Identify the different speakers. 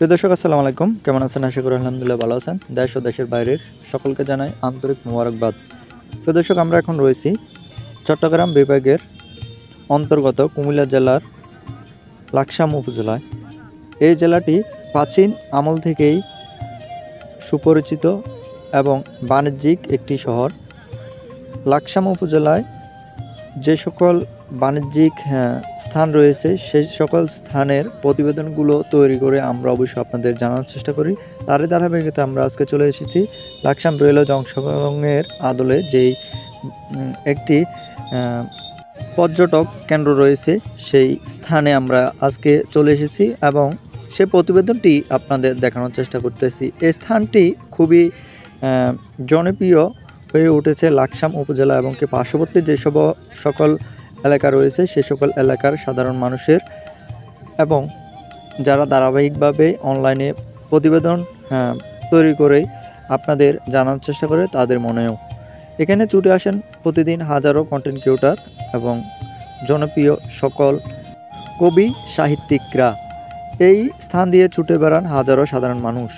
Speaker 1: প্রিয় দর্শক আসসালামু আলাইকুম, কেমন আছেন? আশা করি আলহামদুলিল্লাহ ভালো আছেন। দেশ ও দেশের বাইরের সকলকে জানাই আন্তরিক মোবারকবাদ। প্রিয় দর্শক, আমরা এখন রয়েছি চট্টগ্রাম বিভাগের অন্তর্গত কুমিল্লা জেলার লাকসাম উপজেলায়। এই জেলাটি প্রাচীন আমল থেকেই সুপরিচিত এবং বাণিজ্যিক একটি শহর। লাকসাম উপজেলায় যে সকল বাণিজ্যিক স্থান রয়েছে সেই সকল স্থানের প্রতিবেদনগুলো তৈরি করে আমরা অবশ্যই আপনাদের জানানোর চেষ্টা করি। তারই ধারাবাহিকতায় আমরা আজকে চলে এসেছি লাকসাম রেলওয়ে জংশনের আদলে যেই একটি পর্যটক কেন্দ্র রয়েছে সেই স্থানে আমরা আজকে চলে এসেছি এবং সে প্রতিবেদনটি আপনাদের দেখানোর চেষ্টা করতেছি। এই স্থানটি খুবই জনপ্রিয় হয়ে উঠেছে লাকসাম উপজেলা এবং কি পার্শ্ববর্তী যে সকল এলাকা রয়েছে সেই সকল এলাকার সাধারণ মানুষের এবং যারা ধারাবাহিকভাবে অনলাইনে প্রতিবেদন তৈরি করে আপনাদের জানানোর চেষ্টা করে তাদের মনেও। এখানে ছুটে আসেন প্রতিদিন হাজারো কন্টেন্ট ক্রিয়েটর এবং জনপ্রিয় সকল কবি সাহিত্যিকরা। এই স্থান দিয়ে ছুটে বেড়ান হাজারো সাধারণ মানুষ।